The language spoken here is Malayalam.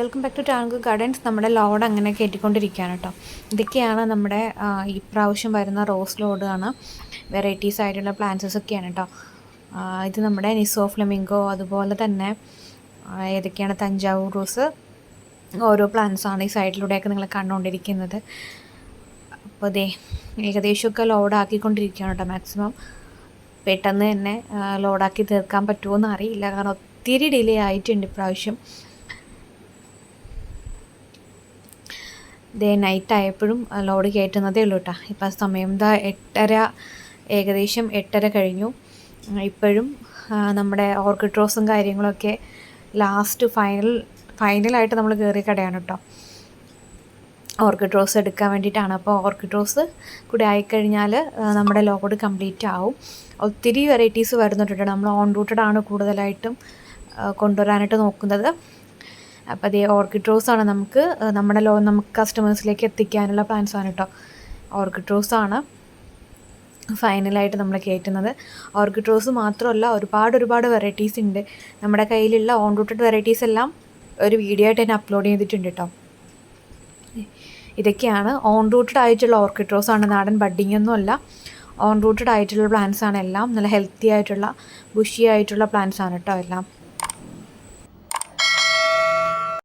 Welcome back to tank gardens. നമ്മുടെ ലോഡ് അങ്ങനെ കയറ്റിക്കൊണ്ടിരിക്കുകയാണ് കേട്ടോ. ഇതൊക്കെയാണ് നമ്മുടെ ഈ പ്രാവശ്യം വരുന്ന റോസ് ലോഡാണ്. വെറൈറ്റീസ് ആയിട്ടുള്ള പ്ലാന്റ്സസ് ഒക്കെയാണ് കേട്ടോ. ഇത് നമ്മുടെ നിസോ ഫ്ലെമിംഗോ, അതുപോലെ തന്നെ ഏതൊക്കെയാണ് തഞ്ചാവൂർ റോസ്, ഓരോ പ്ലാന്റ്സാണ് ഈ സൈഡിലൂടെയൊക്കെ നിങ്ങൾ കണ്ടുകൊണ്ടിരിക്കുന്നത്. അപ്പോൾ ഇതേ ഏകദേശമൊക്കെ ലോഡാക്കിക്കൊണ്ടിരിക്കുകയാണ് കേട്ടോ. മാക്സിമം പെട്ടെന്ന് തന്നെ ലോഡാക്കി തീർക്കാൻ പറ്റുമോ എന്ന് അറിയില്ല, കാരണം ഒത്തിരി ഡിലേ ആയിട്ടുണ്ട് ഇപ്രാവശ്യം. ഇതേ നൈറ്റ് ആയപ്പോഴും ലോഡ് കയറ്റുന്നതേ ഉള്ളൂ കേട്ടോ. ഇപ്പം സമയം ഏകദേശം 8:30 കഴിഞ്ഞു. ഇപ്പോഴും നമ്മുടെ ഓർക്കിഡ് റോസും കാര്യങ്ങളൊക്കെ ലാസ്റ്റ് ഫൈനലായിട്ട് നമ്മൾ കയറിയ കടയാണ് കേട്ടോ. ഓർക്കിഡ് റോസ് എടുക്കാൻ വേണ്ടിയിട്ടാണ്. അപ്പോൾ ഓർക്കിഡ് റോസ് കൂടി ആയിക്കഴിഞ്ഞാൽ നമ്മുടെ ലോഡ് കംപ്ലീറ്റ് ആവും. ഒത്തിരി വെറൈറ്റീസ് വരുന്നുണ്ട്. നമ്മൾ ഓൺ റൂട്ടഡ് ആണ് കൂടുതലായിട്ടും കൊണ്ടുവരാനായിട്ട് നോക്കുന്നത്. അപ്പോൾ അതേ ഓർക്കിഡ് റോസാണ് നമുക്ക് കസ്റ്റമേഴ്സിലേക്ക് എത്തിക്കാനുള്ള പ്ലാൻസാണ് കേട്ടോ. ഓർക്കിഡ് റോസാണ് ഫൈനലായിട്ട് നമ്മൾ കയറ്റുന്നത്. ഓർക്കിഡ് റോസ് മാത്രമല്ല, ഒരുപാട് വെറൈറ്റീസ് ഉണ്ട്. നമ്മുടെ കയ്യിലുള്ള ഓൺ റൂട്ടഡ് വെറൈറ്റീസ് എല്ലാം ഒരു വീഡിയോ ആയിട്ട് തന്നെ അപ്ലോഡ് ചെയ്തിട്ടുണ്ട് കേട്ടോ. ഇതൊക്കെയാണ് ഓൺ റൂട്ടഡ് ആയിട്ടുള്ള ഓർക്കിഡ് റോസാണ്. നാടൻ ബഡ്ഡിങ് ഒന്നും അല്ല, ഓൺ റൂട്ടഡ് ആയിട്ടുള്ള പ്ലാന്റ്സാണ് എല്ലാം. നല്ല ഹെൽത്തി ആയിട്ടുള്ള ബുഷി ആയിട്ടുള്ള പ്ലാന്റ്സാണ് കേട്ടോ എല്ലാം.